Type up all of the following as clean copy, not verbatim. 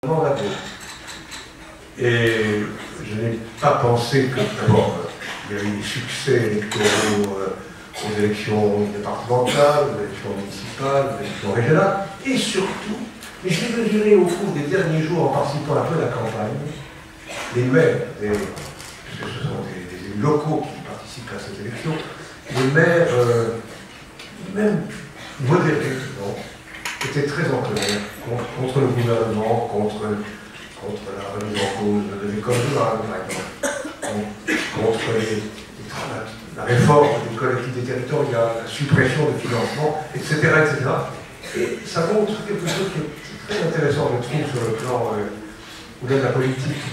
la gauche. Et je n'ai pas pensé que, d'abord, il y avait eu des succès électoraux aux élections départementales, aux élections municipales, aux élections régionales, et surtout, mais je l'ai mesuré au cours des derniers jours en participant un peu à la campagne, les maires, puisque ce sont des élus locaux qui participent à cette élection, les maires, même modérés, étaient très en colère contre le gouvernement, contre la remise en cause de l'école rurale, par exemple, contre la réforme des collectivités territoriales, la suppression des financements, etc., etc. Et ça montre quelque chose qui est très intéressant, je trouve, sur le plan de la politique,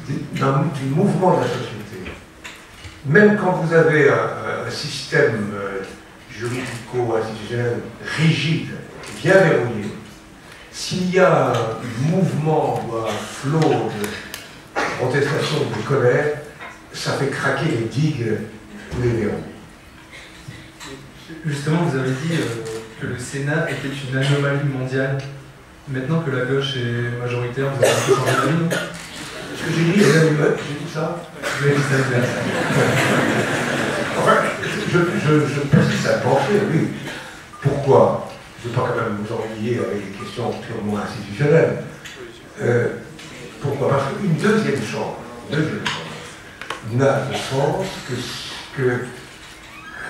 du mouvement de la société. Même quand vous avez un système juridico-institutionnel rigide, bien verrouillé, s'il y a un mouvement ou un flot de protestation ou de colère, ça fait craquer les digues ou les verrous. Justement, vous avez dit que le Sénat était une anomalie mondiale. Maintenant que la gauche est majoritaire, vous avez un peu changé d'avis, non? Ce que j'ai dit, j'ai dit ça. Vous avez dit ça, enfin, je persiste à penser, oui. Pourquoi? Je ne veux pas quand même vous ennuyer avec des questions purement institutionnelles. Pourquoi? Parce qu'une deuxième chambre n'a de sens que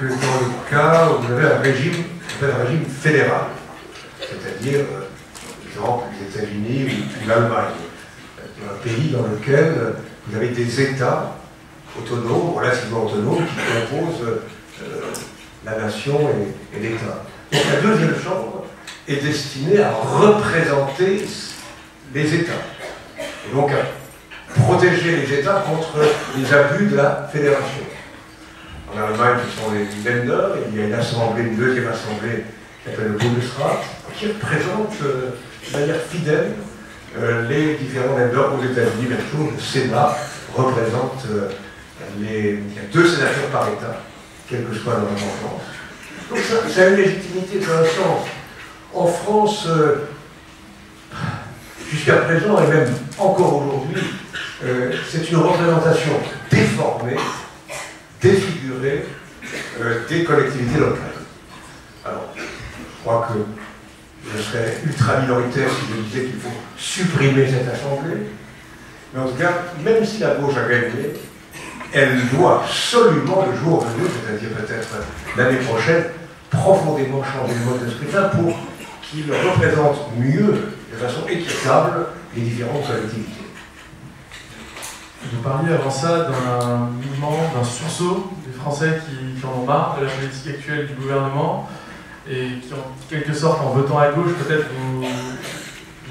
dans le cas où vous avez un régime fédéral, c'est-à-dire, par exemple, les États-Unis ou l'Allemagne, un pays dans lequel vous avez des États autonomes, relativement autonomes, qui composent la nation et l'État. Donc la deuxième chambre est destinée à représenter les États, et donc à protéger les États contre les abus de la fédération. En Allemagne, ce sont les Länder, et il y a une assemblée, une deuxième assemblée qui s'appelle le Bundesrat, qui représente de manière fidèle les différents Länder aux États-Unis. Bien sûr, le Sénat représente il y a 2 sénateurs par État, quelle que soit leur importance. Donc ça a une légitimité dans un sens. En France, jusqu'à présent, et même encore aujourd'hui, c'est une représentation déformée, défigurée des collectivités locales. Alors, je crois que je serais ultra minoritaire si je disais qu'il faut supprimer cette assemblée, mais en tout cas, même si la gauche a gagné, elle doit absolument, le jour venu, c'est-à-dire peut-être l'année prochaine, profondément changer le mode de scrutin pour qu'il représente mieux, de façon équitable, les différentes collectivités. Vous parliez avant ça d'un mouvement, d'un sursaut des Français qui en ont marre de la politique actuelle du gouvernement et qui, en quelque sorte, en votant à gauche, peut-être vous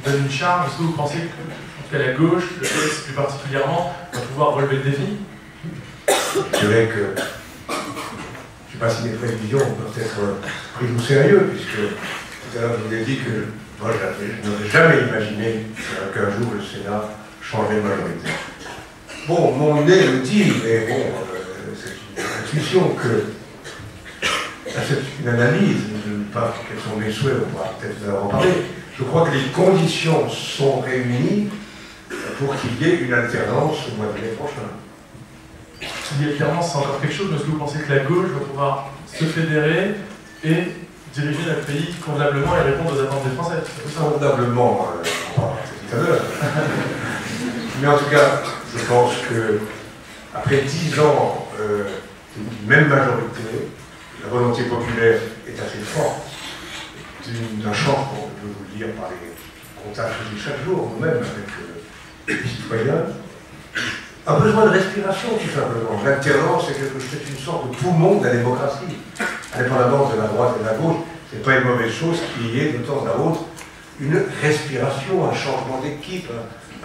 donne une charge. Est-ce que vous pensez que, la gauche, le PS plus particulièrement, va pouvoir relever le défi? Je dirais que, je ne sais pas si les prévisions peuvent être prises au sérieux, puisque tout à l'heure je vous ai dit que moi je n'aurais jamais imaginé qu'un jour le Sénat changerait de majorité. Bon, mon nez le dit, mais bon, c'est une intuition que c'est une analyse, je ne sais pas quels sont mes souhaits, on pourra peut-être en parler. Je crois que les conditions sont réunies pour qu'il y ait une alternance au mois de mai prochain. L'alternance, c'est encore quelque chose, mais est-ce que vous pensez que la gauche va pouvoir se fédérer et diriger notre pays convenablement et répondre aux attentes des Français? Convenablement, c'est tout à l'heure. Mais en tout cas, je pense que après 10 ans d'une même majorité, la volonté populaire est assez forte d'un changement, je peux vous le dire par les contacts que j'ai chaque jour, nous-mêmes avec les citoyens. A besoin de respiration, tout simplement. L'alternance, c'est une sorte de poumon de la démocratie. Indépendamment de la droite et de la gauche, ce n'est pas une mauvaise chose qu'il y ait de temps à autre une respiration, un changement d'équipe,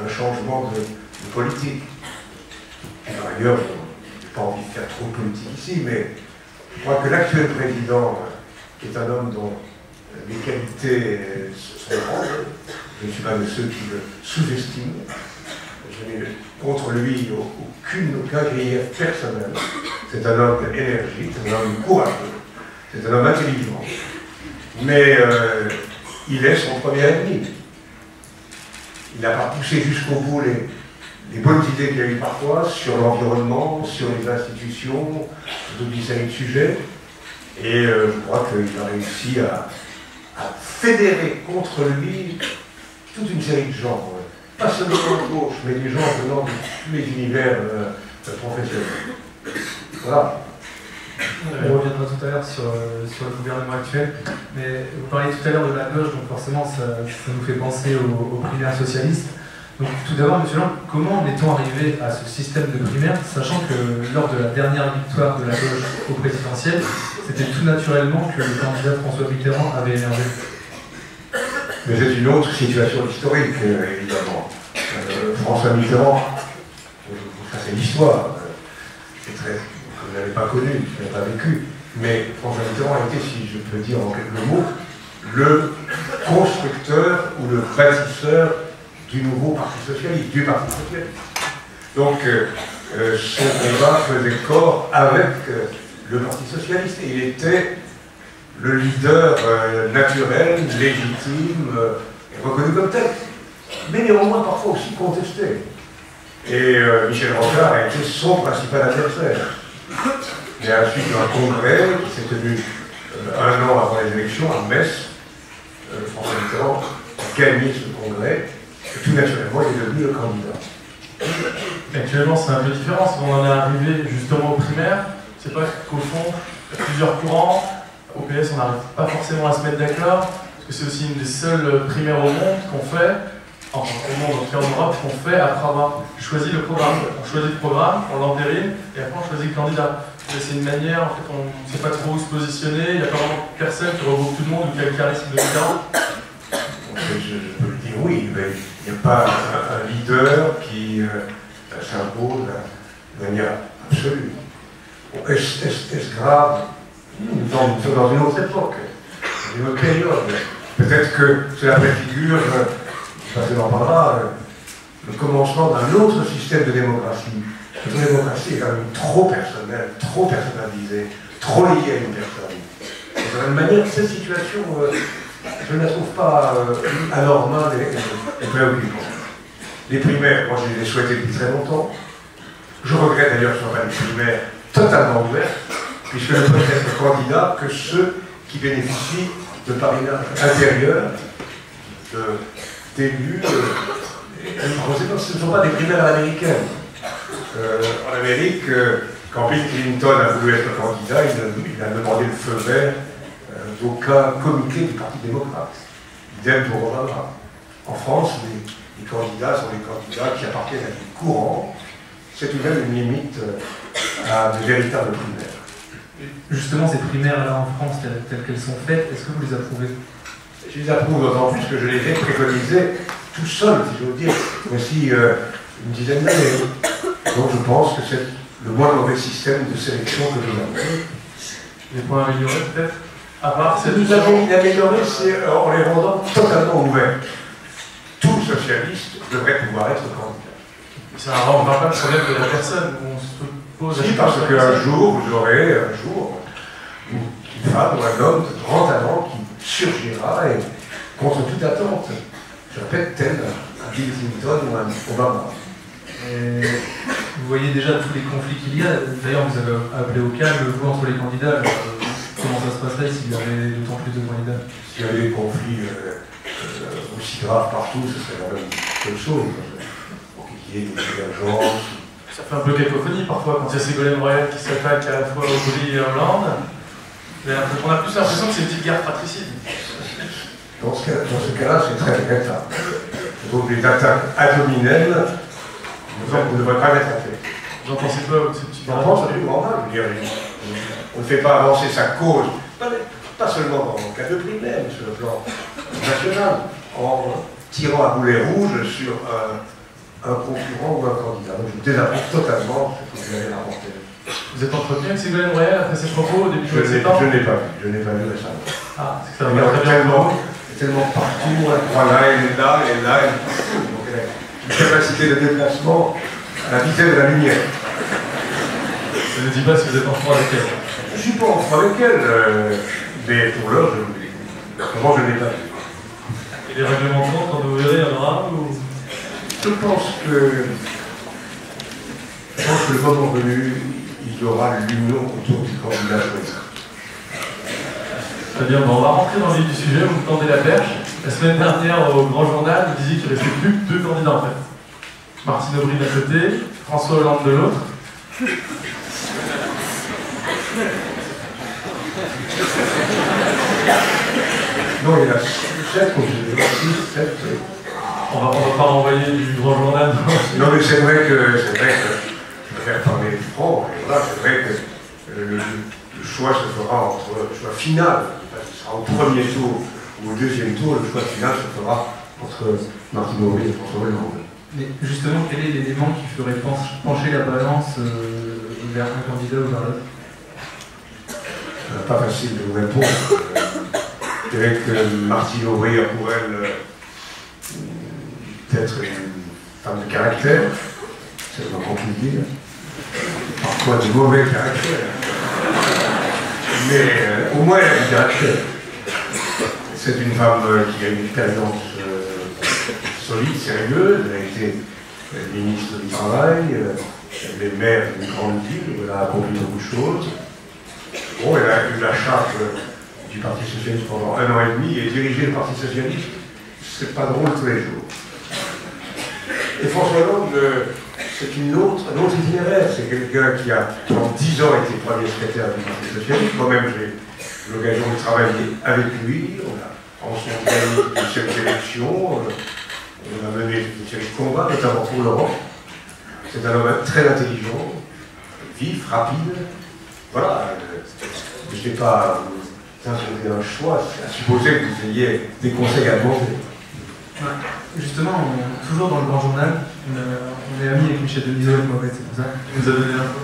un changement de politique. Et par ailleurs, je n'ai pas envie de faire trop de politique ici, mais je crois que l'actuel président, qui est un homme dont les qualités sont grandes, je ne suis pas de ceux qui le sous-estiment. Je n'ai contre lui aucun grief personnel. C'est un homme énergique, c'est un homme courageux, c'est un homme intelligent. Mais il est son premier ennemi. il n'a pas poussé jusqu'au bout les bonnes idées qu'il y a eu parfois sur l'environnement, sur les institutions, sur toute une série de sujets. Et je crois qu'il a réussi à fédérer contre lui toute une série de gens. Pas seulement de gauche, mais des gens venant de tous les univers professionnels. Voilà. On reviendra tout à l'heure sur le gouvernement actuel, mais vous parliez tout à l'heure de la gauche, donc forcément ça nous fait penser aux primaires socialistes. Donc tout d'abord, monsieur Lang, comment en est-on arrivé à ce système de primaire, sachant que lors de la dernière victoire de la gauche au présidentiel, c'était tout naturellement que le candidat François Mitterrand avait émergé? Mais c'est une autre situation historique, évidemment. François Mitterrand, ça c'est l'histoire, vous n'avez pas connu, vous n'avez pas vécu, mais François Mitterrand a été, si je peux dire en quelques mots, le constructeur ou le bâtisseur du nouveau Parti socialiste, du Parti socialiste. Donc, son combat faisait corps avec le Parti socialiste, et il était le leader naturel, légitime, et reconnu comme tel, mais néanmoins parfois aussi contesté. Et Michel Rocard a été son principal adversaire. Et à la suite d'un congrès qui s'est tenu 1 an avant les élections à Metz, François Mitterrand a gagné ce congrès, et tout naturellement il est devenu le candidat. Actuellement c'est un peu différent, si on en est arrivé justement aux primaires, c'est pas qu'au fond, il y a plusieurs courants. Au PS, on n'arrive pas forcément à se mettre d'accord, parce que c'est aussi une des seules primaires au monde qu'on fait, enfin au monde, en tout cas en Europe, qu'on fait après avoir choisi le programme. On choisit le programme, on l'entérine, et après on choisit le candidat. C'est une manière, en fait, on ne sait pas trop où se positionner, il n'y a pas vraiment personne qui regroupe tout le monde ou qui a le charisme de Mitterrand. Je peux le dire oui, mais il n'y a pas un leader qui s'impose de manière absolue. Est-ce grave? Nous sommes dans une autre époque, dans une autre période. Peut-être que cela préfigure, ça en parlera, le commencement d'un autre système de démocratie. Notre démocratie est quand même trop personnelle, trop personnalisée, trop liée à une personne. Et de la même manière, cette situation, je ne la trouve pas anormale et préoccupante. Les primaires, moi je les ai souhaitées depuis très longtemps. Je regrette d'ailleurs que ce ne soit pas des primaires totalement ouvertes, puisque ne peuvent être candidats que ceux qui bénéficient de parrainage intérieur, d'élus. Ce ne sont pas des primaires à l'américaine. En Amérique, quand Bill Clinton a voulu être candidat, il a demandé le feu vert d'aucun comité du Parti démocrate. Idem pour Obama. En France, les candidats sont des candidats qui appartiennent à des courants. C'est tout de même une limite à de véritables primaires. Justement, ces primaires-là en France, telles qu'elles sont faites, est-ce que vous les approuvez? Je les approuve d'autant plus que je les ai préconisées tout seul, si j'ose dire, voici une dizaine d'années. Donc je pense que c'est le moins mauvais système de sélection que nous avons. Les points améliorés peut-être? À part ce que nous avons amélioré, c'est en les rendant totalement ouverts. Tout socialiste devrait pouvoir être candidat. Ça ne rend pas le problème de la personne. On se pose si, parce qu'un jour, vous aurez une femme ou un homme de grand talent qui surgira et contre toute attente. Je répète, tel un Bill Clinton ou un Obama. Et vous voyez déjà tous les conflits qu'il y a. D'ailleurs, vous avez appelé au calme, vous, entre les candidats. Comment ça se passerait s'il y avait d'autant plus de candidats? S'il y avait des conflits aussi graves partout, ce serait quand même quelque chose. Pour qu'il y ait des divergences. Ça fait un peu cacophonie parfois quand il y a Ségolène Royal qui s'attaque à la fois au Brie et à Hollande. On a plus l'impression que c'est une petite guerre fratricide. Dans ce cas-là, c'est très regrettable. Donc les attaques ad hominem ne devraient pas être faites. Vous en pensez quoi de cette petite guerre? J'en pense absolument pas, je veux dire. On ne fait pas avancer sa cause, pas seulement dans le cas de primaire, mais sur le plan national, en tirant à boulet rouge sur un concurrent ou un candidat. Donc je désapprouve totalement ce que vous avez rapporté. Vous êtes entretenu avec Ségolène Royal après ses propos au début de septembre? Je n'ai pas vu récemment. Ah, c'est que ça va très bien. Tellement partout, voilà, elle est là, elle est là, elle est partout. Donc elle a une capacité de déplacement à la vitesse de la lumière. Je ne dis pas si vous êtes en froid avec elle. Je ne suis pas en froid avec elle, mais pour l'heure, comment je ne l'ai pas vu. Et les règlements de compte, quand vous verrez, il y en aura ou... Je pense que le moment venu, il y aura l'union autour du candidat choisi. Très bien, on va rentrer dans le vif du sujet, vous me tendez la perche. La semaine dernière, au Grand Journal, vous disiez qu'il ne restait plus que 2 candidats en fait. Martine Aubry d'un côté, François Hollande de l'autre. Non, il y en a 7 ou 6, 7. On va pas renvoyer du Grand Journal. Non, mais c'est vrai que je préfère parler franc, et voilà, c'est vrai que le choix se fera entre le choix final, ce sera au premier tour ou au deuxième tour, le choix final se fera entre Martine Aubry et François Hollande. Mais justement, quel est l'élément qui ferait pencher la balance vers un candidat ou vers l'autre? Pas facile de vous répondre. Je dirais que Martine Aubry a pour elle peut-être une femme de caractère, c'est le moins qu'on puisse dire. Parfois de mauvais caractère. Mais au moins elle a du caractère. C'est une femme qui a une expérience solide, sérieuse. Elle a été ministre du Travail, elle est maire d'une grande ville, elle a accompli beaucoup de choses. Bon, elle a eu la charge du Parti Socialiste pendant 1 an et demi et diriger le Parti Socialiste, c'est pas drôle tous les jours. Et François Hollande, c'est un autre itinéraire. C'est quelqu'un qui a, pendant 10 ans, été premier secrétaire du Parti Socialiste. Moi-même, j'ai eu l'occasion de travailler avec lui. On a ensemble gagné une série d'élections. On a mené une série de combats, notamment pour l'Europe. C'est un homme très intelligent, vif, rapide. Voilà. Je ne sais pas vous imposer un choix, c'est à supposer que vous ayez des conseils à demander. Justement, toujours dans le Grand Journal, on est amis avec Michel Denisot et moi, c'est pour ça. Vous avez donné l'info.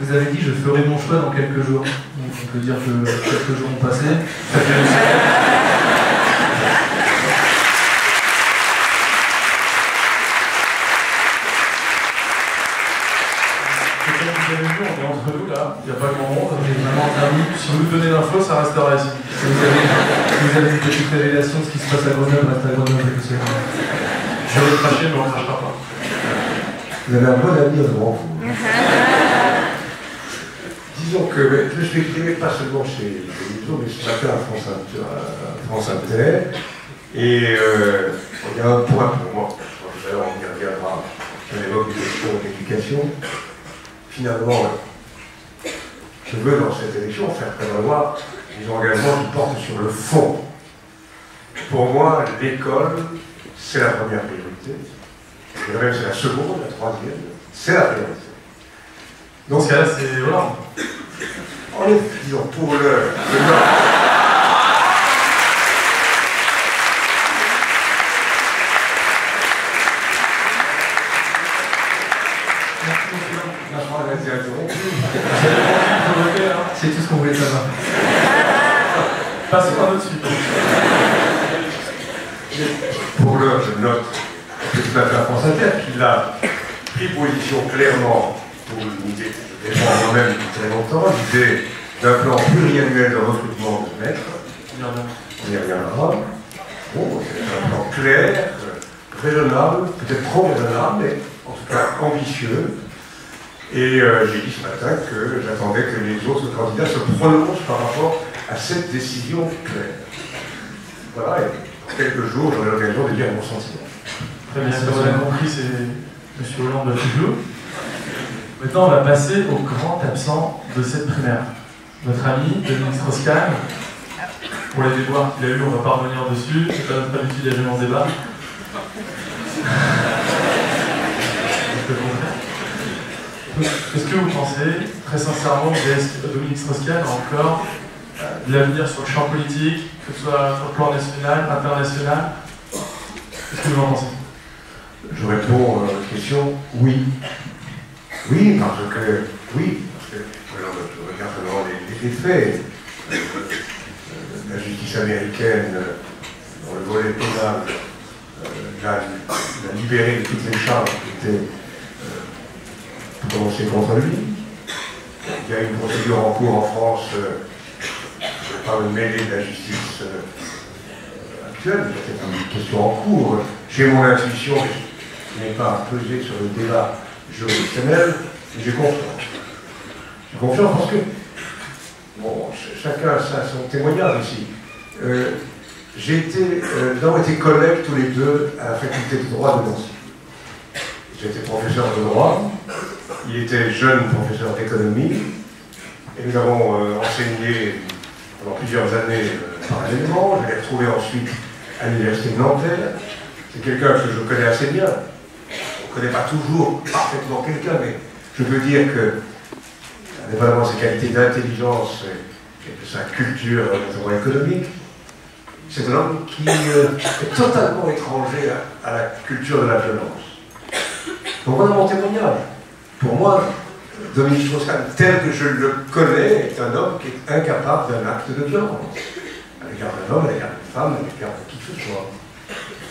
Vous avez dit je ferai mon choix dans quelques jours. Donc on peut dire que quelques jours ont passé. Vous avez vu, on est entre nous là, il n'y a pas grand monde, on est vraiment amis. Si vous nous donnez l'info, ça restera ici. Si vous avez une petite révélation de ce qui se passe à Grenoble, reste à Grenoble. Je vais le cracher, mais on ne crachera pas. Vous avez un bon avenir devant vous. Disons que je suis exprimé pas seulement chez Denisot, mais ce matin à France Inter. Et il y a un point pour moi, d'ailleurs on y reviendra, on évoque des questions d'éducation. Finalement, je veux dans cette élection faire prévaloir des engagements qui portent sur le fond. Pour moi, l'école, c'est la première priorité. Je dirais même c'est la seconde, la troisième, c'est la priorité. Dans ce cas-là, c'est Hollande. En effet, disons, pour le C'est tout ce qu'on voulait savoir. Passons à notre suite. Pour l'heure, je note que tout à fait à France Inter qu'il a pris position clairement pour l'idée que je défends moi-même depuis très longtemps, l'idée d'un plan pluriannuel de recrutement de maîtres. On y reviendra. Bon, c'est un plan clair, raisonnable, peut-être trop raisonnable, mais en tout cas ambitieux. Et j'ai dit ce matin que j'attendais que les autres candidats se prononcent par rapport à cette décision claire. Voilà, et dans quelques jours, j'aurai l'occasion de dire mon sentiment. Très bien, comme on a compris, c'est M. Hollande de toujours. Maintenant, on va passer au grand absent de cette primaire. Notre ami, Dominique Strauss-Kahn, pour les déboires qu'il a eu, on ne va pas revenir dessus, c'est pas notre habitude d'agir dans ce débat. Est-ce que vous pensez, très sincèrement, que Dominique Strauss-Kahn a encore de l'avenir sur le champ politique, que ce soit sur le plan national, international? Qu'est-ce que vous en pensez? Je réponds à votre question, oui. Oui, parce que je regarde vraiment les faits. La justice américaine, dans le volet pénal, l'a libéré de toutes les charges qui étaient prononcées contre lui. Il y a une procédure en cours en France, je ne vais pas me mêler de la justice actuelle, c'est une question en cours. J'ai mon intuition, je n'ai pas à peser sur le débat juridictionnel, j'ai confiance. J'ai confiance parce que, bon, chacun a son témoignage ici. Nous avons été collègues tous les deux à la faculté de droit de Nancy. J'étais professeur de droit, il était jeune professeur d'économie, et nous avons enseigné pendant plusieurs années parallèlement. Je l'ai retrouvé ensuite à l'université de Nanterre. C'est quelqu'un que je connais assez bien. On ne connaît pas toujours parfaitement quelqu'un, mais je peux dire que, indépendamment de ses qualités d'intelligence et de sa culture, notamment économique, c'est un homme qui est totalement étranger à la culture de la violence. Donc voilà mon témoignage. Pour moi, Dominique Strauss-Kahn, tel que je le connais, est un homme qui est incapable d'un acte de violence. À l'égard d'un homme, à l'égard d'une femme, à l'égard de qui que ce soit.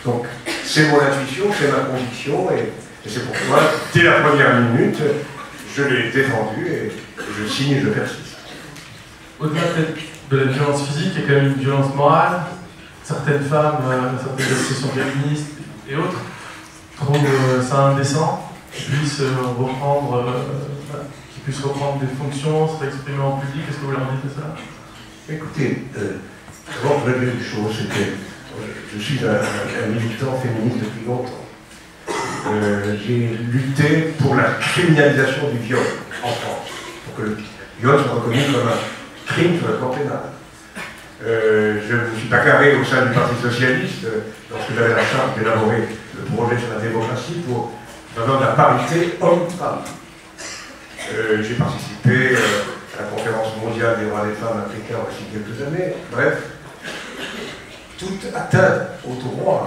Donc, c'est mon intuition, c'est ma conviction, et c'est pourquoi, dès la première minute, je l'ai défendu, et je signe et je persiste. Au-delà de la violence physique, il y a quand même une violence morale. Certaines femmes, certaines associations féministes et autres trouvent ça indécent, qu'ils puissent reprendre des fonctions, se exprimer en public. Qu'est-ce que vous leur dites de ça? Écoutez, d'abord, je vais dire une chose, c'est que je suis un militant féministe depuis longtemps. J'ai lutté pour la criminalisation du viol en France, pour que le viol soit reconnu comme un crime sur le plan pénal. Je ne suis pas carré au sein du Parti Socialiste lorsque j'avais la charge d'élaborer le projet sur la démocratie pour vraiment la parité homme-femme. J'ai participé à la conférence mondiale des droits des femmes à Pékin aussi quelques années. Bref, toute atteinte au droit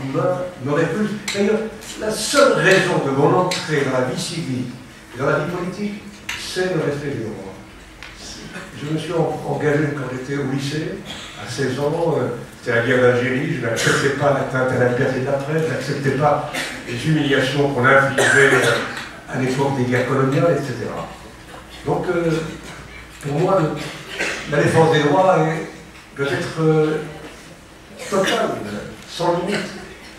humain n'aurait plus. D'ailleurs, la seule raison de mon entrée dans la vie civique et dans la vie politique, c'est le respect des droits. Je me suis engagé quand j'étais au lycée, à 16 ans, c'était la guerre d'Algérie, je n'acceptais pas l'atteinte à la liberté de la presse, je n'acceptais pas les humiliations qu'on infligeait à l'époque des guerres coloniales, etc. Donc, pour moi, la défense des droits doit être totale, sans limite.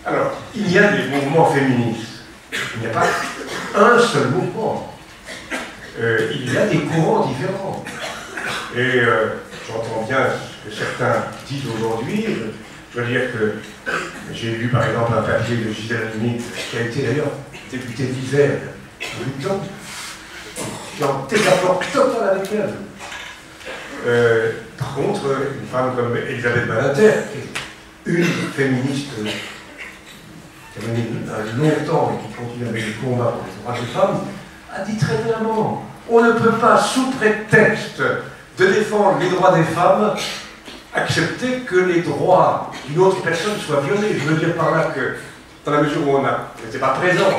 Alors, il y a des mouvements féministes, il n'y a pas un seul mouvement. Il y a des courants différents. Et j'entends bien ce que certains disent aujourd'hui. Je dois dire que j'ai lu par exemple un papier de Gisèle Halimi, qui a été d'ailleurs députée d'Isère en 8 ans. Je suis en désaccord total avec elle. Par contre, une femme comme Elisabeth Badinter, qui est une féministe qui a mené longtemps et qui continue avec le combat pour les droits des femmes, a dit très clairement, on ne peut pas, sous prétexte de défendre les droits des femmes, accepter que les droits d'une autre personne soient violés. Je veux dire par là que, dans la mesure où on n'était pas présent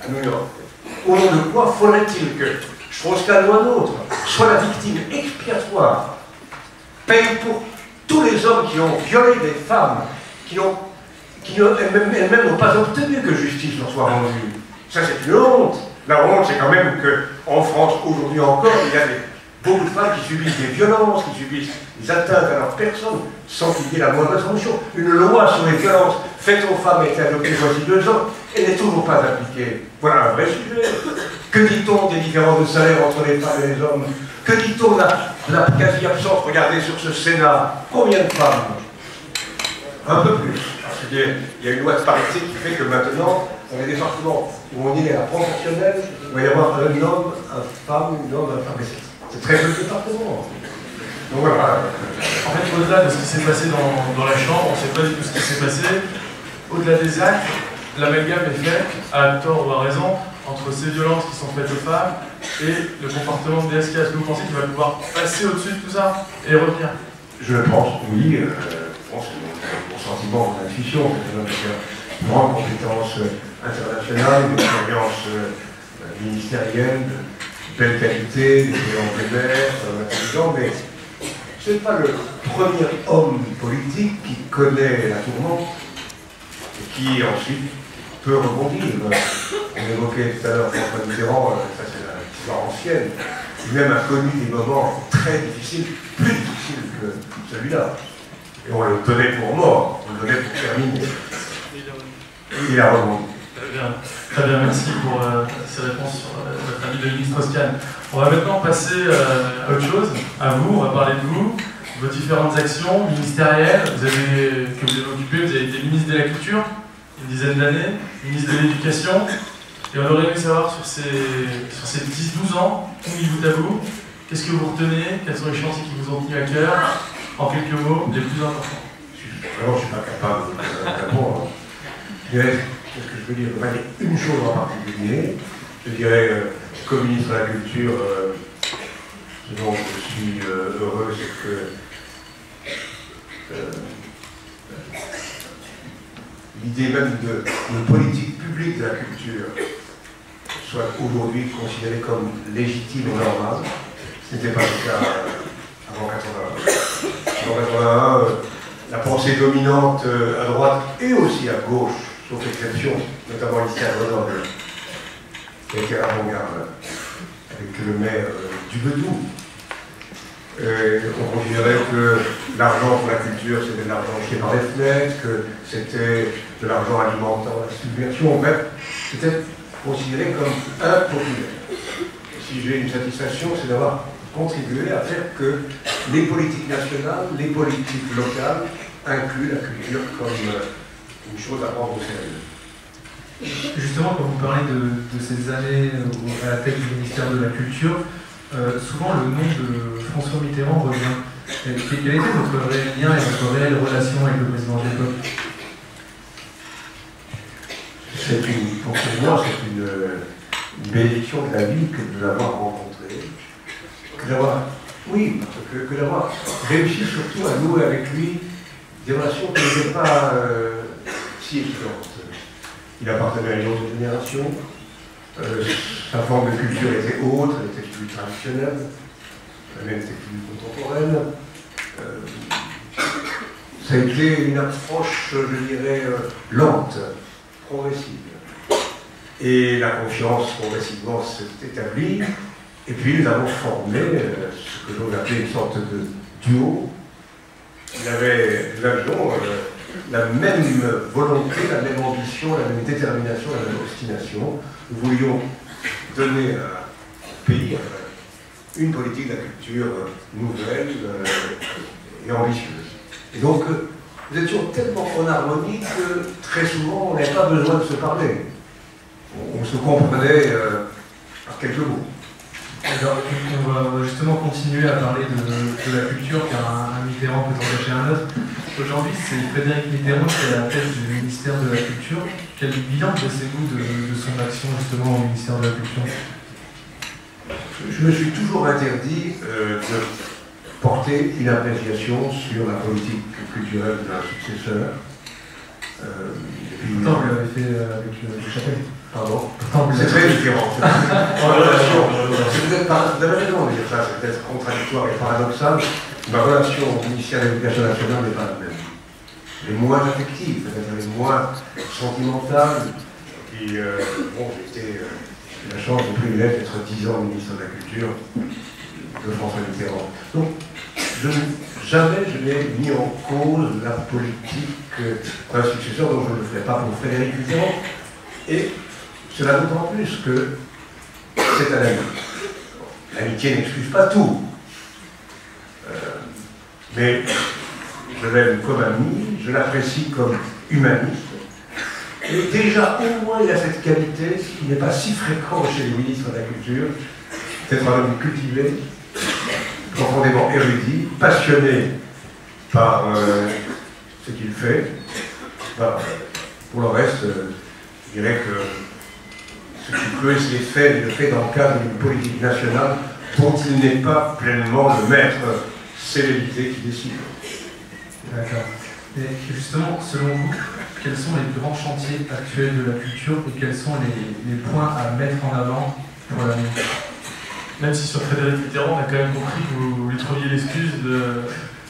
à New York, au nom de quoi faudrait-il que Strauss-Kahn ou un autre soit la victime expiatoire, paye pour tous les hommes qui ont violé des femmes, qui elles-mêmes n'ont pas obtenu que justice leur soit rendue. Ça, c'est une honte. La honte, c'est quand même qu'en France, aujourd'hui encore, il y a beaucoup de femmes qui subissent des violences, qui subissent des atteintes à leur personne, sans qu'il y ait la moindre sanction. Une loi sur les violences faites aux femmes a été adoptée voici 2 ans, elle n'est toujours pas appliquée. Voilà un vrai sujet. Que dit-on des différences de salaire entre les femmes et les hommes? Que dit-on de la quasi-absence? Regardez sur ce Sénat, combien de femmes? Un peu plus. Parce qu'il y a une loi de parité qui fait que maintenant, dans les départements où on est à la proportionnelle, il va y avoir un homme, une femme, un femme. C'est très peu de départements. Donc voilà. En fait, au-delà de ce qui s'est passé dans la chambre, on ne sait pas du tout ce qui s'est passé. Au-delà des actes, l'amalgame est fait, à tort ou à raison, entre ces violences qui sont faites aux femmes et le comportement de DSK. Est-ce que vous pensez qu'il va pouvoir passer au-dessus de tout ça et revenir? Je le pense, oui. C'est mon sentiment, mon intuition. C'est un homme qui a une grande compétence internationale, une expérience ministérielle, de belle qualité, des emblémaires, intelligent, mais ce n'est pas le premier homme politique qui connaît la tourmente et qui ensuite peut rebondir. On évoquait tout à l'heure François Mitterrand, ça c'est l'histoire ancienne, lui-même a connu des moments très difficiles, plus difficiles que celui-là. Et on le tenait pour mort, on le tenait pour terminer. Il a rebondi. Très bien, merci pour ces réponses sur votre avis de ministre Oscan. On va maintenant passer à autre chose, à vous, on va parler de vous, vos différentes actions ministérielles que vous avez occupées. Vous avez été ministre de la Culture une dizaine d'années, ministre de l'Éducation, et on aurait aimé savoir sur ces 10-12 ans, mis bout à bout, qu'est-ce que vous retenez, quels sont les chantiers qui vous ont tenu à cœur, en quelques mots, les plus importants. Vraiment, je ne suis pas capable de répondre. Qu'est-ce que je veux dire? Je vais dire une chose en particulier. Je dirais, comme ministre de la Culture, ce dont je suis heureux, c'est que l'idée même de politique publique de la culture soit aujourd'hui considérée comme légitime et normale. Ce n'était pas le cas avant 1981. En 1981, la pensée dominante à droite et aussi à gauche, sauf exception, notamment ici à Grenoble, qui a été avant-garde, avec le maire Dubedou. On considérait que l'argent pour la culture, c'était de l'argent jeté par les fenêtres, que c'était de l'argent alimentant la subversion. Bref, c'était considéré comme impopulaire. Si j'ai une satisfaction, c'est d'avoir contribué à faire que les politiques nationales, les politiques locales incluent la culture comme une chose à prendre au sérieux. Justement, quand vous parlez de ces années à la tête du ministère de la Culture, souvent le nom de François Mitterrand revient. Quel était votre réel lien et votre réelle relation avec le président de l'époque? Pour moi, c'est une bénédiction de la vie que de l'avoir rencontré, que d'avoir réussi surtout à nouer avec lui des relations qui n'étaient pas si évidentes. Il appartenait à une autre génération, sa forme de culture était autre, elle était plus traditionnelle, la mienne était plus contemporaine. Ça a été une approche, je dirais, lente, progressive. Et la confiance progressivement s'est établie, et puis nous avons formé ce que j'aurais appelé une sorte de duo. Nous avions la même volonté, la même ambition, la même détermination, la même obstination. Nous voulions donner au pays une politique de la culture nouvelle et ambitieuse. Et donc, nous étions tellement en harmonie que très souvent, on n'avait pas besoin de se parler. On se comprenait par quelques mots. Alors, on va justement continuer à parler de la culture, car un Mitterrand peut en cacher un autre. Aujourd'hui, c'est Frédéric Mitterrand qui est à la tête du ministère de la Culture. Quel bilan dressez-vous de son action justement au ministère de la Culture? Je me suis toujours interdit de porter une appréciation sur la politique culturelle d'un successeur. Pourtant, vous l'avez fait avec le Chapelle. Pardon. C'est très différent. Vous avez raison de dire ça, c'est peut-être contradictoire et paradoxal. Ma relation au ministère de l'Éducation nationale n'est pas la même. Les moins affectives, c'est-à-dire les moins sentimentales. Et bon, j'ai la chance, le privilège d'être 10 ans ministre de la Culture de François Mitterrand. Donc, jamais je n'ai mis en cause la politique d'un successeur, dont je ne le ferai pas pour Frédéric Mitterrand. Et cela d'autant plus que c'est un ami. L'amitié n'excuse pas tout. Mais je l'aime comme ami, je l'apprécie comme humaniste. Et déjà, au moins, il a cette qualité, ce qui n'est pas si fréquent chez les ministres de la Culture, d'être un homme cultivé, profondément érudit, passionné par ce qu'il fait. Voilà. Pour le reste, je dirais que ce qu'il peut, c'est fait, il le fait dans le cadre d'une politique nationale dont il n'est pas pleinement le maître, c'est l'élité qui décide. D'accord. Et justement, selon vous, quels sont les grands chantiers actuels de la culture et quels sont les points à mettre en avant pour l'avenir? Même si sur Frédéric Mitterrand, on a quand même compris que vous lui trouviez l'excuse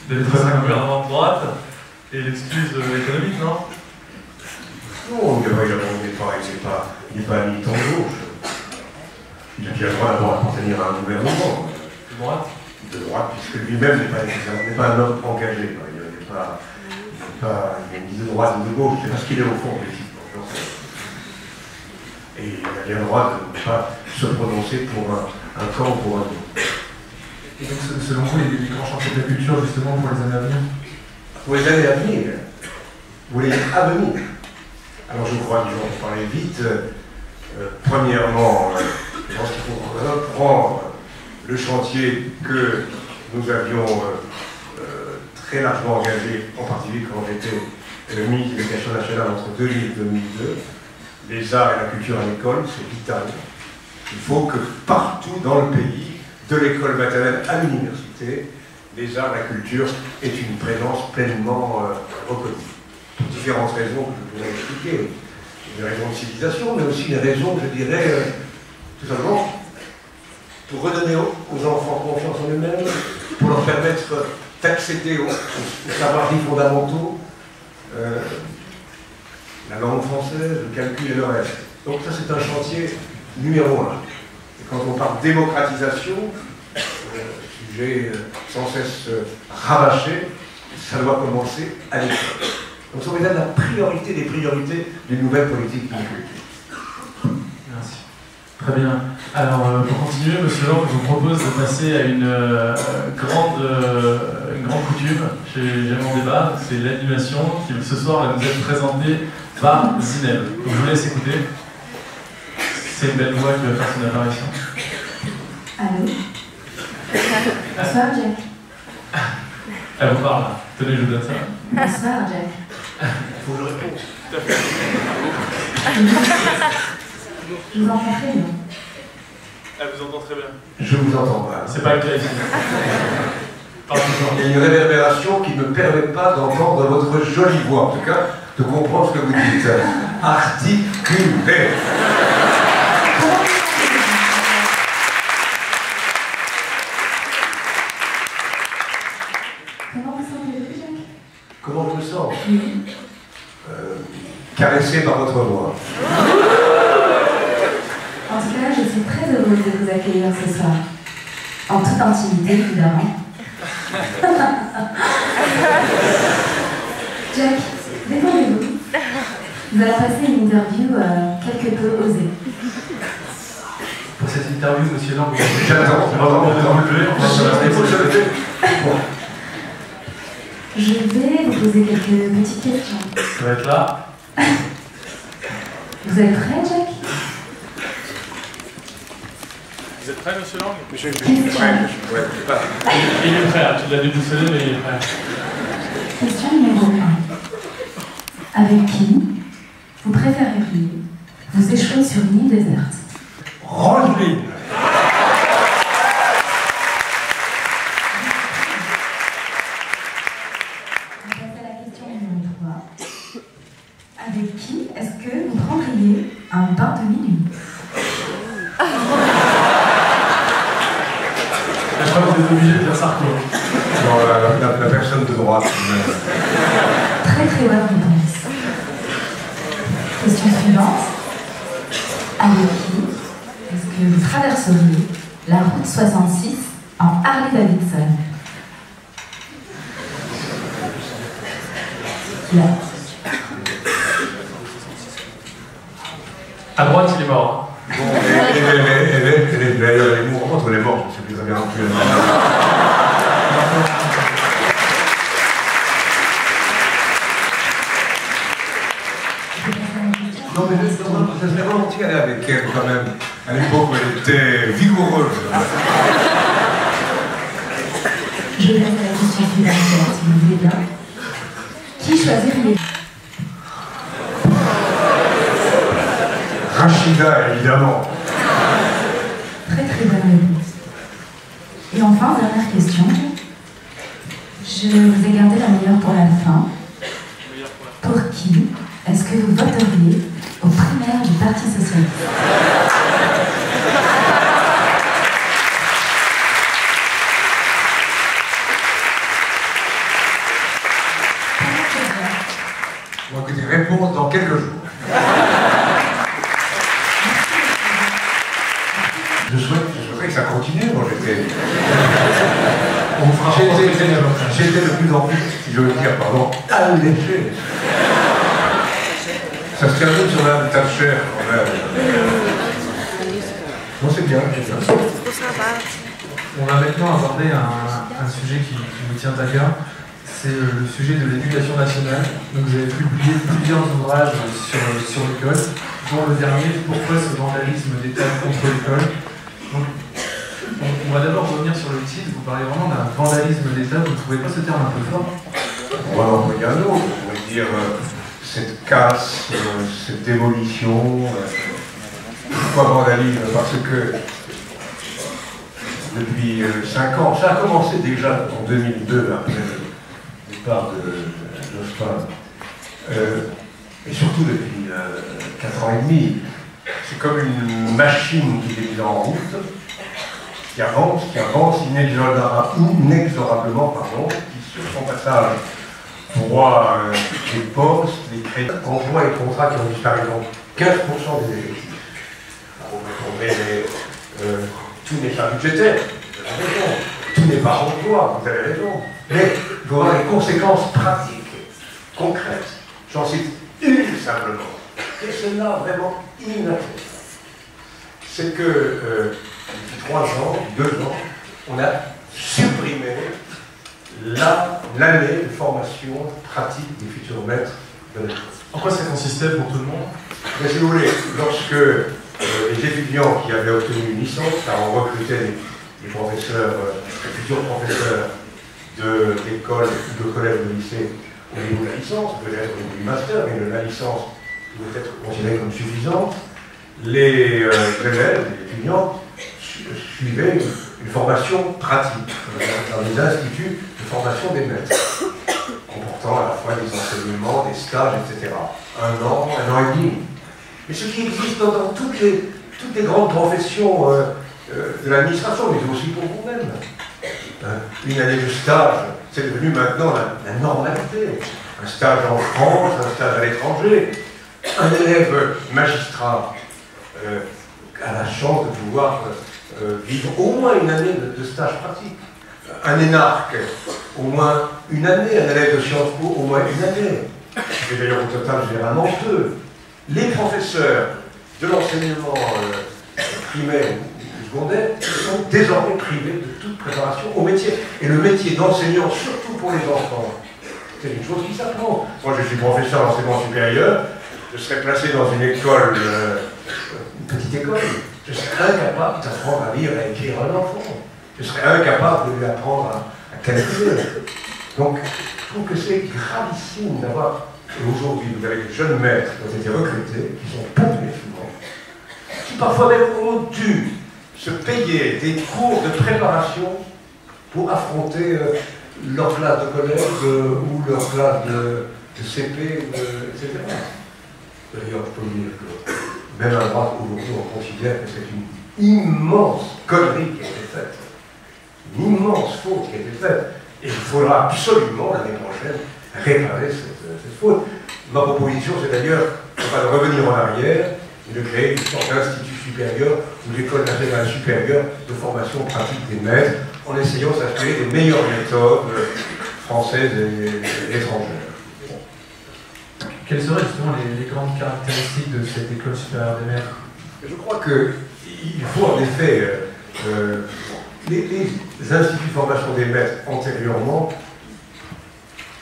d'être dans un gouvernement de droite et l'excuse économique, non? Non, il n'est pas militant de gauche. Il a bien le droit d'appartenir à un gouvernement. De droite? De droite, puisque lui-même n'est pas un homme engagé. Il n'est ni de droite ni de gauche, c'est parce qu'il est au fond politiquement. Et il a bien le droit de ne pas se prononcer pour un camp ou pour un autre. Et donc, selon vous, les grands chantiers de la culture, justement, pour les années à venir? Pour les années à venir, vous voulez dire à venir. Alors je crois que je vais en parler vite. Premièrement, je pense qu'il faut reprendre le chantier que nous avions très largement engagé, en particulier quand j'étais le ministre de l'Éducation nationale entre 2000 et 2002. Les arts et la culture à l'école, c'est vital. Il faut que partout dans le pays, de l'école maternelle à l'université, les arts et la culture aient une présence pleinement reconnue. Pour différentes raisons que je pourrais expliquer. Une raison de civilisation, mais aussi une raison, je dirais, tout simplement, pour redonner aux enfants confiance en eux-mêmes, pour leur permettre d'accéder aux savoirs dits fondamentaux, la langue française, le calcul et le reste. Donc ça, c'est un chantier numéro 1. Et quand on parle démocratisation, sujet sans cesse rabâché, ça doit commencer à l'école. Donc ça regarde la priorité des priorités d'une nouvelle politique culture. Merci. Très bien. Alors, pour continuer, Monsieur Lang, je vous propose de passer à une grande coutume chez J'aime en débat. C'est l'animation qui, ce soir, va nous être présentée par Zineb. Donc, je vous laisse écouter. C'est une belle voix qui va faire son apparition. Allô. Bonsoir, Jack. Elle vous parle. Tenez, je vous donne ça. Bonsoir, Jack. Il faut que je réponde. Je vous entends très bien. Elle vous entend très bien. Je vous entends pas. C'est pas le cas ici. Il y a une réverbération qui ne me permet pas d'entendre votre jolie voix, en tout cas, de comprendre ce que vous dites. Articulé. Comment vous sentez-vous, Jack? Comment je me sens? Oui. Caressé par votre voix. En tout cas, je suis très heureuse de vous accueillir ce soir. En toute intimité, évidemment. Jack, détendez-vous. Nous allons passer une interview quelque peu osée. Pour cette interview, Monsieur Lang, J'attends, Je vais vous poser quelques petites questions. Ça va être là. Vous êtes prêt, Jack? Vous êtes prêt, Monsieur Lang? Monsieur, je suis prêt. Il est prêt, tu l'as déboussolé, mais il est prêt. Question numéro 1. Avec qui vous préféreriez vous échouer sur une île déserte? Roseline. On passe à la question numéro 3. Avec qui est-ce que vous prendriez un bain de minuit? Je crois que vous êtes obligé de dire Sarko. Non, la personne de droite. Très très bonne réponse. Question suivante. Avec qui est-ce que vous traverseriez la route 66 en Harley-Davidson? Là. À droite, il est mort. Bon, d'ailleurs, elle est mourante, elle est morte, je sais plus très bien non plus. Non, mais ça serait volontiers aller avec elle quand même. À l'époque, elle était vigoureuse. Je vais passer à la question suivante, si vous voulez bien. Qui choisiriez-vous? Rachida, évidemment. Très très bonne réponse. Et enfin, dernière question. Je vous ai gardé la meilleure pour la fin. Pour qui est-ce que vous voteriez aux primaires du Parti Socialiste? Bon, écoutez, réponse dans quelques jours. Je souhaiterais que ça continue, moi j'étais. J'étais de plus en plus, si je veux dire, pardon, alléché. Ça se termine sur l'invitation cher quand même. Bon, c'est bien, c'est bien. On va maintenant aborder un sujet qui vous tient à cœur, c'est le sujet de l'éducation nationale. Donc vous avez publié plusieurs ouvrages sur l'école, dont le dernier, Pourquoi ce vandalisme d'État contre l'école. Donc on va d'abord revenir sur le titre, vous parlez vraiment d'un vandalisme d'État, vous ne trouvez pas ce terme un peu fort? On va en envoyer un autre, on va dire cette casse, cette démolition. Pourquoi vandalisme? Parce que depuis 5 ans, ça a commencé déjà en 2002, après le départ de Jospin, et surtout depuis 4 ans et demi. C'est comme une machine qui est mise en route, qui avance inexorablement, qui sur son passage voit les postes, les crédits, emplois et contrats qui ont disparu, donc 15% des effectifs. Alors, on va tomber, tout n'est pas budgétaire, vous avez raison, tout n'est pas emploi, vous avez raison, mais il faut avoir des conséquences pratiques, concrètes. J'en cite une simplement, et celle-là vraiment inacceptable. C'est que depuis 3 ans, 2 ans, on a supprimé l'année de formation pratique des futurs maîtres de l'école. En quoi ça consistait pour tout le monde? Mais si vous voulez, lorsque les étudiants qui avaient obtenu une licence, car on recrutait des professeurs, des futurs professeurs d'école, de collège, de lycée, au niveau de la licence, peut-être au niveau du master, mais la licence doit être considérée comme suffisante, les élèves, les étudiants, suivaient une formation pratique dans les instituts de formation des maîtres, comportant à la fois des enseignements, des stages, etc. 1 an, 1 an et demi. Mais ce qui existe dans toutes les grandes professions de l'administration, mais aussi pour vous-même. Une année de stage, c'est devenu maintenant la normalité. Un stage en France, un stage à l'étranger. Un élève magistrat a la chance de pouvoir vivre au moins une année de stage pratique. Un énarque, au moins une année. Un élève de Sciences Po, au moins une année. Et d'ailleurs au total généralement 2. Les professeurs de l'enseignement primaire ou secondaire sont désormais privés de toute préparation au métier. Et le métier d'enseignant, surtout pour les enfants, c'est une chose qui s'apprend. Moi je suis professeur d'enseignement supérieur, je serais placé dans une école, une petite école, je serais incapable d'apprendre à lire et à écrire un enfant. Je serais incapable de lui apprendre à calculer. Donc je trouve que c'est gravissime d'avoir. Aujourd'hui, vous avez des jeunes maîtres qui ont été recrutés, qui sont pompés souvent, qui parfois même ont dû se payer des cours de préparation pour affronter leur classe de collège ou leur classe de CP, etc. D'ailleurs, je peux vous dire que même à droite, aujourd'hui, on considère que c'est une immense connerie qui a été faite, une immense faute qui a été faite, et il faudra absolument l'année prochaine réparer cette faute. Ma proposition, c'est d'ailleurs, pas de revenir en arrière, mais de créer une sorte d'institut supérieur ou d'école nationale supérieure de formation pratique des maîtres, en essayant de s'inspirer des meilleures méthodes françaises et étrangères. Quelles seraient justement les grandes caractéristiques de cette école supérieure des maîtres? Je crois qu'il faut en effet, les instituts de formation des maîtres antérieurement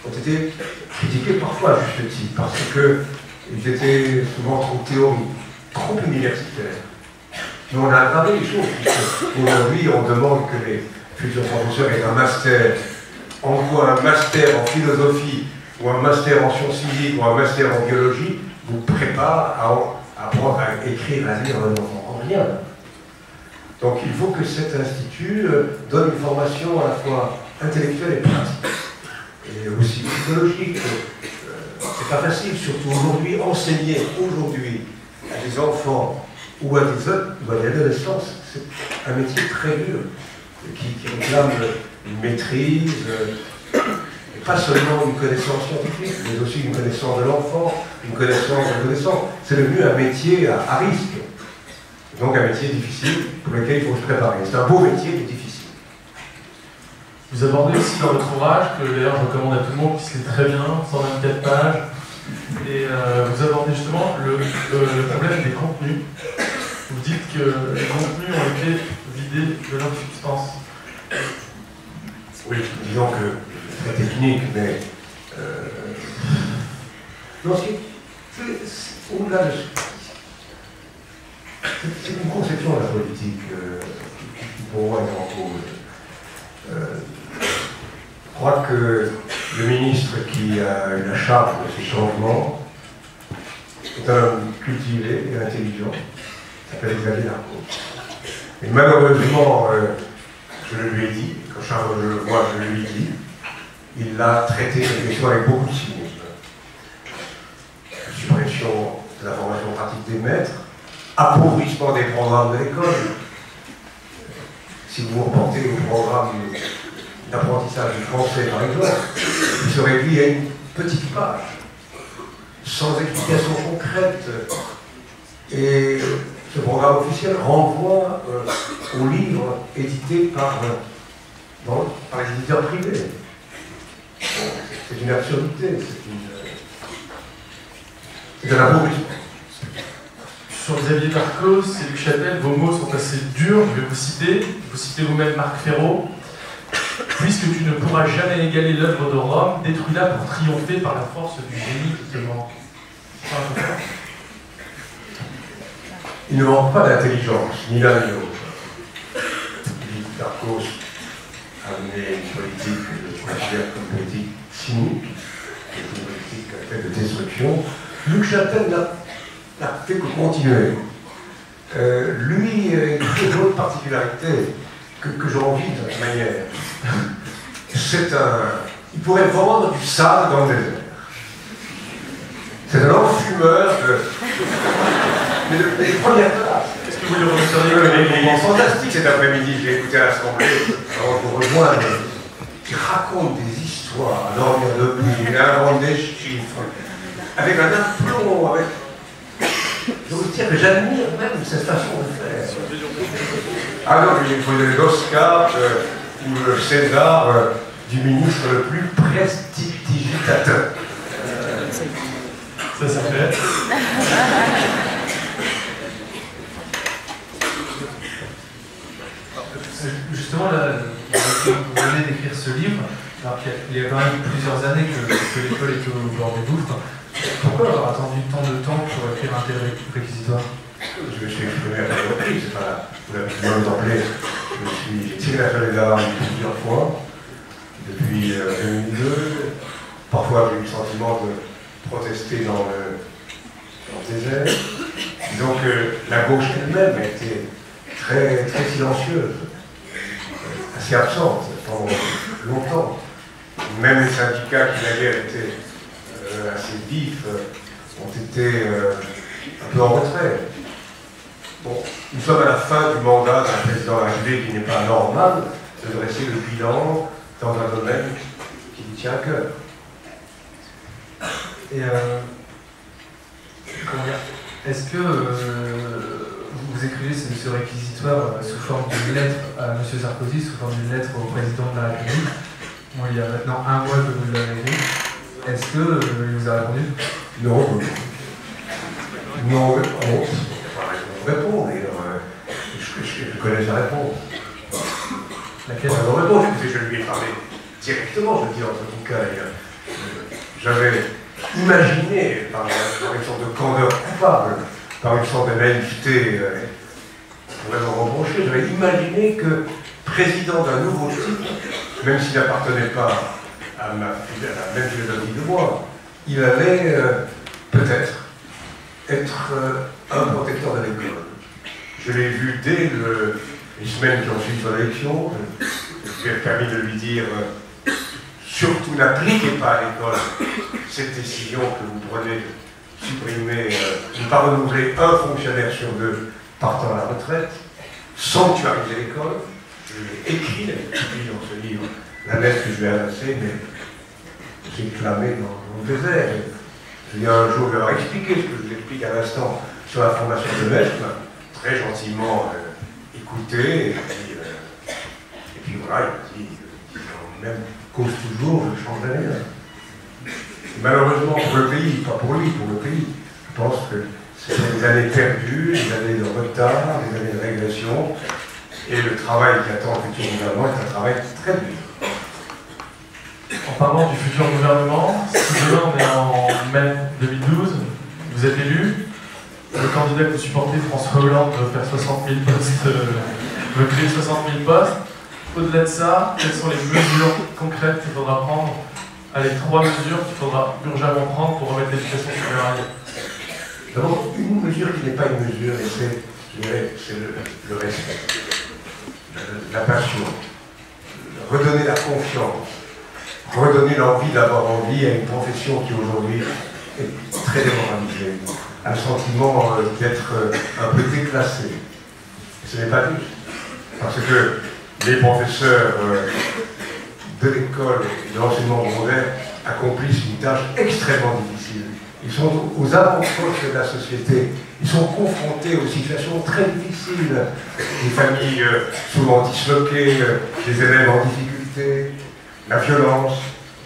ont été critiqués parfois à juste titre, parce qu'ils étaient souvent trop théoriques, trop universitaires. Mais on a aggravé les choses, puisque aujourd'hui on demande que les futurs professeurs aient un master, en quoi un master en philosophie, ou un master en sciences physiques, ou un master en biologie, vous prépare à apprendre à écrire, à lire un enfant. En rien. Donc il faut que cet institut donne une formation à la fois intellectuelle et pratique. Et aussi psychologique. C'est pas facile, surtout aujourd'hui, enseigner aujourd'hui à des enfants ou à des adolescents, c'est un métier très dur, qui réclame une maîtrise, et pas seulement une connaissance scientifique, mais aussi une connaissance de l'enfant, une connaissance de l'adolescent. C'est devenu un métier à risque, donc un métier difficile pour lequel il faut se préparer. C'est un beau métier, mais difficile. Vous abordez aussi dans votre ouvrage, que d'ailleurs je recommande à tout le monde, qui se lit très bien, 124 pages, Et vous abordez justement le problème des contenus. Vous dites que les contenus ont été vidés de leur substance. Oui, disons que c'est très technique, mais non, c'est au-delà de c'est une conception de la politique qui pour moi est en cause. Je crois que le ministre qui a eu la charge de ces changements est un homme cultivé et intelligent, il s'appelle Xavier Darcos. Et malheureusement, je le lui ai dit, quand je le vois, je le lui dis, il l'a traité cette question avec beaucoup de cynisme. Suppression de la formation pratique des maîtres, appauvrissement des programmes de l'école. Si vous reportez au programme d'apprentissage du français, par exemple, il se réduit à une petite page, sans explication concrète. Et ce programme officiel renvoie aux livres édités par les éditeurs privés. Bon, c'est une absurdité, c'est un appauvrissement. Sur Xavier Darcos et Luc Châtel, vos mots sont assez durs, je vais vous citez vous-même Marc Ferraud. Puisque tu ne pourras jamais égaler l'œuvre de Rome, détruis-la pour triompher par la force du génie qui te manque. Il ne manque pas d'intelligence, ni l'un ni l'autre. Darcos a mené une politique que je considère comme une politique cynique, une politique faite de destruction. Luc Châtel n'a fait que continuer. Lui, il a une autre particularité que j'envie de cette manière. Il pourrait vendre du sable dans le désert. C'est un enfumeur mais de première classe. Qu'est-ce que vous lui remercieriez? Il est fantastique cet après-midi, j'ai écouté à l'Assemblée, avant de vous rejoindre. Il raconte des histoires, à dormir debout, il invente des chiffres, avec un aplomb, avec... Je vous dire que j'admire même cette façon de faire. Ah non, il faut donner l'Oscar ou le César du ministre le plus prestidigitateur. Ça fait. Justement, là, vous venez d'écrire ce livre, alors qu'il y a quand même plusieurs années que l'école est au bord du gouffre. Pourquoi avoir attendu tant de temps pour écrire un tel réquisitoire? Je me suis exprimé à plusieurs reprises, vous l'avez bien rappelé, j'ai tiré la chaise d'armes plusieurs fois, depuis 2002. Parfois j'ai eu le sentiment de protester dans le désert. Disons que la gauche elle-même a été très, très silencieuse, assez absente pendant longtemps. Même les syndicats qui naguère étaient assez vifs ont été un peu en retrait. Bon, nous sommes à la fin du mandat d'un président de la République qui n'est pas normal de dresser le bilan dans un domaine qui lui tient à cœur. Et comment dire, est-ce que vous écrivez ce réquisitoire sous forme d'une lettre à M. Sarkozy, sous forme d'une lettre au président de la République? Bon, il y a maintenant un mois que vous l'avez écrit. Est-ce qu'il vous a répondu? Non. Non, répond, je connais sa réponse. Laquelle? Je lui ai parlé directement, je le dis dans ce bouquin. J'avais imaginé, par une sorte de candeur coupable, par une sorte de naïveté qu'on pourrait me reprocher, j'avais imaginé que président d'un nouveau type, même s'il n'appartenait pas à la même philosophie de moi, il allait peut-être être un protecteur de l'école. Je l'ai vu dès les semaines qui ont suivi son élection. Je lui ai permis de lui dire surtout n'appliquez pas à l'école cette décision que vous prenez de supprimer, de ne pas renouveler un fonctionnaire sur deux partant à la retraite, sanctuariser l'école. Je l'ai écrit, elle est publiée dans ce livre, la lettre que je lui ai adressée, mais j'ai clamé dans le désert. Je lui ai un jour leur expliqué ce que je vous explique à l'instant sur la formation de maître, très gentiment écouté, et puis voilà, il m'a dit, même cause toujours, je ne changerai rien. Malheureusement pour le pays, pas pour lui, pour le pays, je pense que ce sont des années perdues, des années de retard, des années de régression, et le travail qui attend le futur gouvernement est un travail très dur. En parlant du futur gouvernement, si demain on est en mai 2012, vous êtes élu, le candidat que vous supportez, François Hollande, veut faire 60 000 postes, veut créer 60 000 postes. Au-delà de ça, quelles sont les mesures concrètes qu'il faudra prendre? Allez, 3 mesures qu'il faudra urgemment prendre pour remettre l'éducation sur les rails. D'abord, une mesure qui n'est pas une mesure, et c'est le respect, la passion, redonner la confiance, redonner l'envie d'avoir envie à une profession qui aujourd'hui est très démoralisée, un sentiment d'être un peu déclassé. Ce n'est pas juste, parce que les professeurs de l'école et de l'enseignement secondaire accomplissent une tâche extrêmement difficile. Ils sont aux avant-postes de la société, ils sont confrontés aux situations très difficiles, des familles souvent disloquées, des élèves en difficulté, la violence.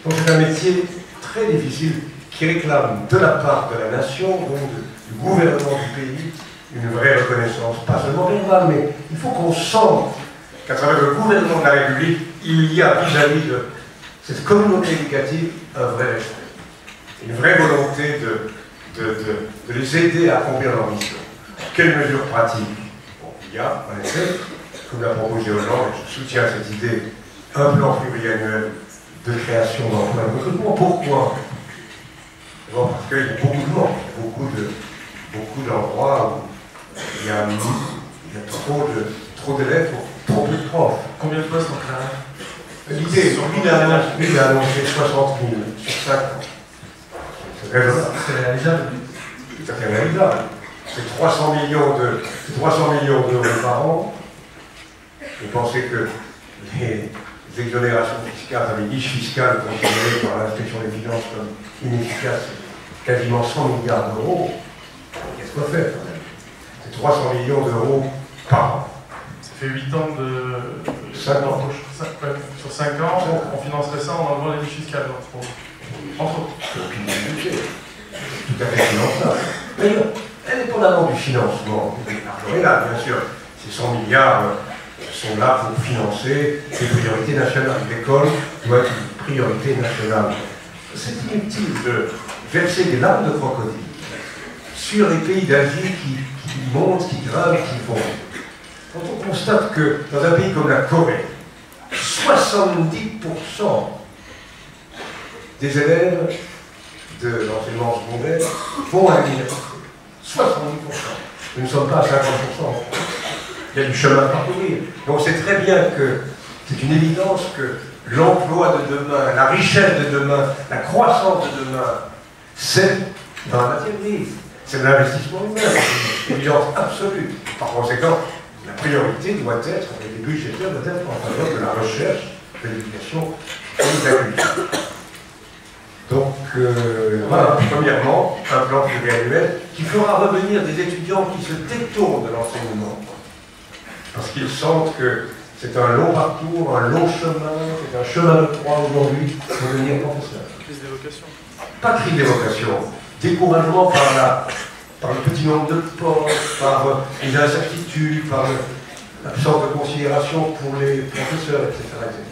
Donc c'est un métier très difficile qui réclame de la part de la nation, donc du gouvernement du pays, une vraie reconnaissance, pas seulement verbale, mais il faut qu'on sente qu'à travers le gouvernement de la République, il y a vis-à-vis de cette communauté éducative un vrai respect, une vraie volonté de les aider à accomplir leur mission. Quelles mesures pratiques? Bon, il y a, en effet, comme l'a proposé Hollande, et je soutiens cette idée, un plan pluriannuel de création d'emplois et de recrutement. Pourquoi? Bon, parce qu'il y a beaucoup de manques, il y a beaucoup d'endroits où il y a trop d'élèves pour trop peu de profs. Combien de postes en créera? L'idée, lui, il a annoncé 60 000 sur 5 ans. C'est raisonnable. C'est réalisable. Tout à fait réalisable. C'est 300 millions d'euros par an. Vous pensez que les exonérations fiscales, les niches fiscales considérées par l'inspection des finances comme inefficaces, quasiment 100 milliards d'euros. Qu'est-ce qu'on fait quand même? C'est 300 millions d'euros par an. Ça fait 8 ans de... 5 ans. Sur 5 ans, on financerait ça en enlevant les niches fiscales, entre autres. Tout à fait finançable. Mais indépendamment du financement, l'argent est là, bien sûr. Ces 100 milliards sont là pour financer des priorités nationales. L'école doit être une priorité nationale. C'est inutile de verser des larmes de crocodile sur les pays d'Asie qui montent, qui grimpent, qui vont. Quand on constate que dans un pays comme la Corée, 70% des élèves de l'enseignement secondaire vont à l'université. 70%. Nous ne sommes pas à 50%. Il y a du chemin à parcourir. Donc c'est très bien que c'est une évidence que l'emploi de demain, la richesse de demain, la croissance de demain, c'est dans la matière grise. C'est de l'investissement humain. C'est une évidence absolue. Par conséquent, la priorité doit être, les budgétaires doivent être en faveur de la recherche, de l'éducation et de la culture. Donc, voilà, premièrement, un plan pluriannuel qui fera revenir des étudiants qui se détournent de l'enseignement. Parce qu'ils sentent que c'est un long parcours, un long chemin, c'est un chemin de croix aujourd'hui pour devenir professeur. Crise des vocations. Pas de crise des vocations. Découragement par le petit nombre de postes, par les incertitudes, par l'absence de considération pour les professeurs, etc., etc.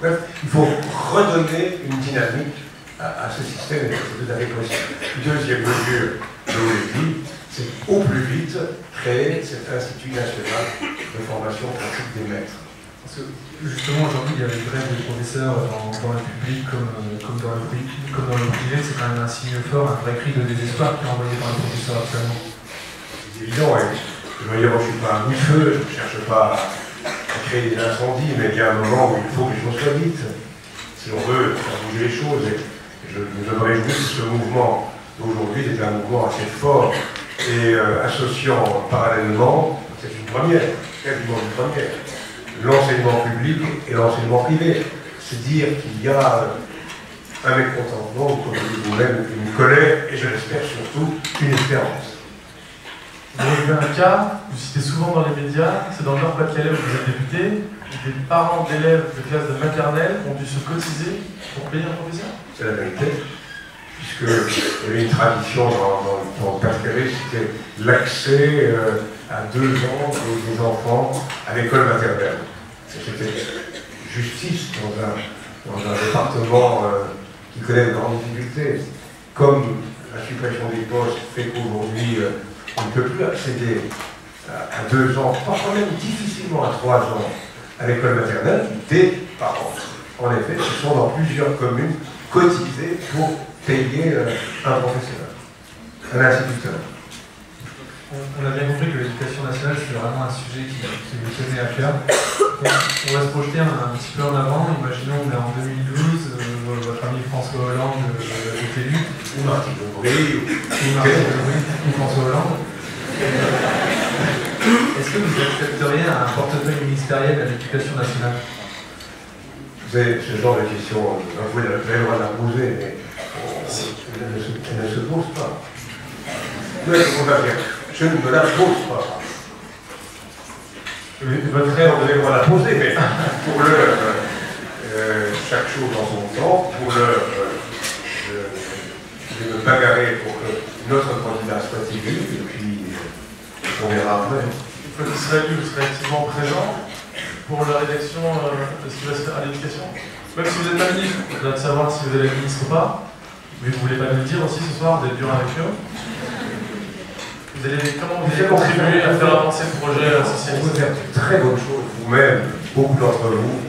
Bref, il faut redonner une dynamique à ce système, et c'est tout à fait possible. Deuxième mesure, je vous l'ai dit, c'est au plus vite créer cet Institut national de formation pratique des maîtres. Parce que justement aujourd'hui il y a une grève des professeurs dans le public comme dans le privé, c'est quand même un signe fort, un vrai cri de désespoir qui est envoyé par les professeurs actuellement. C'est évident, et je veux dire, je ne suis pas un bout-feu, je ne cherche pas à créer des incendies, mais il y a un moment où il faut que les choses soient dites. Si on veut faire bouger les choses, et je me réjouis que ce mouvement d'aujourd'hui est un mouvement assez fort et associant parallèlement, c'est une première, quasiment une première, l'enseignement public et l'enseignement privé. C'est dire qu'il y a un mécontentement, ou comme vous dites vous-même, une colère, et je l'espère surtout, une espérance. Vous avez eu un cas, vous citez souvent dans les médias, c'est dans le Nord-Pas-de-Calais où vous êtes député, des parents d'élèves de classe de maternelle ont dû se cotiser pour payer un professeur. C'est la vérité. puisqu'il y avait une tradition dans le Pas-de-Calais, c'était l'accès à 2 ans des enfants à l'école maternelle. C'était justice dans un département qui connaît de grandes difficultés. Comme la suppression des postes fait qu'aujourd'hui, on ne peut plus accéder à 2 ans, parfois même difficilement à 3 ans, à l'école maternelle, des parents. En effet, ce sont dans plusieurs communes cotisés pour payer un professeur, un instituteur. On a bien compris que l'éducation nationale, c'est vraiment un sujet qui vous tenait à cœur. On va se projeter un petit peu en avant. Imaginons on est en 2012, votre ami François Hollande est élu. Ou Martine Aubry, ou François Hollande. Est-ce que vous accepteriez un portefeuille ministériel à l'éducation nationale? Vous savez, ce genre de question, vous avez le droit de la poser, mais elle ne se pose pas. Je ne me la pose pas. Votre frère, vous avez le droit de la poser, mais pour chaque chose en son temps, pour je vais me bagarrer pour que notre candidat soit élu, et puis on verra après. Une fois qu'il sera élu, vous serez activement présent pour la rédaction de ce qui va se faire à l'éducation. Même si vous n'êtes pas ministre, on doit savoir si vous allez être ministre ou pas. Mais vous ne voulez pas nous le dire aussi ce soir, d'être dur avec eux. Comment vous allez contribuer à faire avancer le projet socialiste? Vous faire de très bonnes choses, vous-même, beaucoup d'entre vous,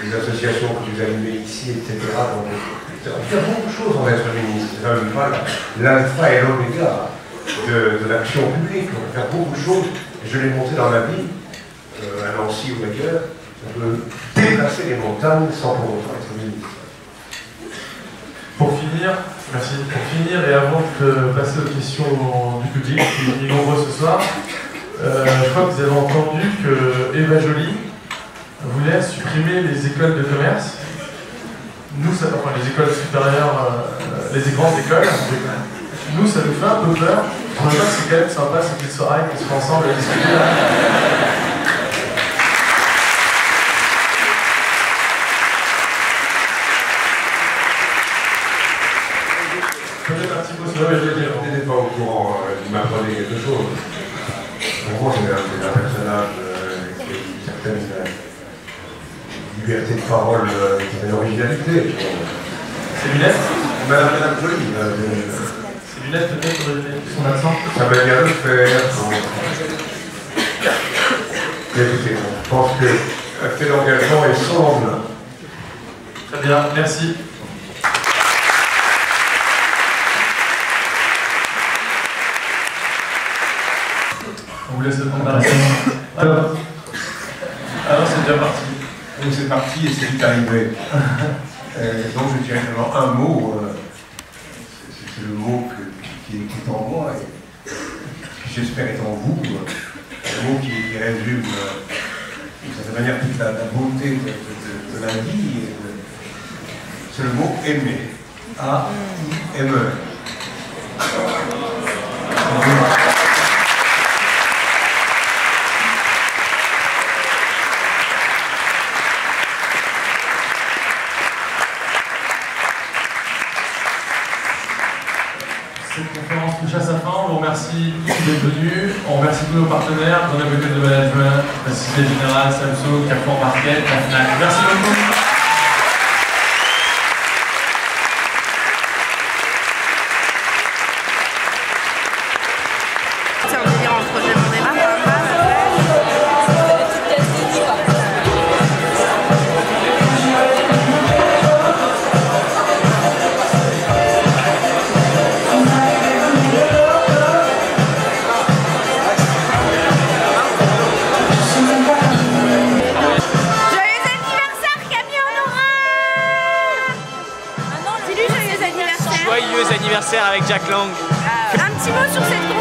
les associations que vous animez ici, etc. Il y a beaucoup de choses en être ministre. C'est même pas l'alpha et l'oméga de l'action publique. On peut faire beaucoup de choses. Je l'ai montré dans ma vie, à Nancy ou ailleurs. On peut déplacer les montagnes sans pour autant être ministre. Pour finir, merci. Pour finir, et avant de passer aux questions du public, qui est nombreux ce soir, je crois que vous avez entendu que Eva Joly voulait supprimer les écoles de commerce. Nous, enfin les écoles supérieures, les grandes écoles, nous, ça nous fait un peu peur. En même temps, c'est quand même sympa ces petites soirées qu'on se fait ensemble à discuter. Peut-être un petit mot sur Je n'étais pas au courant, il m'apprenait quelque chose. En gros, c'est un personnage qui a une certaine liberté de parole, une originalité. C'est lunettes Madame Joly. C'est lunettes peut-être son accent. Ça m'a bien le faire. Écoutez, je pense que l'acte d'engagement est sombre. Très bien, merci. On vous laisse le temps de parler. Alors, c'est déjà parti. Donc c'est parti et c'est vite arrivé. Donc je dirais vraiment un mot, c'est le mot qui est en moi et qui j'espère est en vous, un mot qui résume d'une certaine manière toute la beauté de la vie. C'est le mot aimer. A-I-M-E. Cette conférence touche à sa fin. On vous remercie tous d'être venus. On remercie tous nos partenaires, Grenoble École de Management, la Société Générale, Samsung, Carrefour Market, la FNAC. Merci beaucoup. Joyeux anniversaire avec Jack Lang. Un petit mot sur cette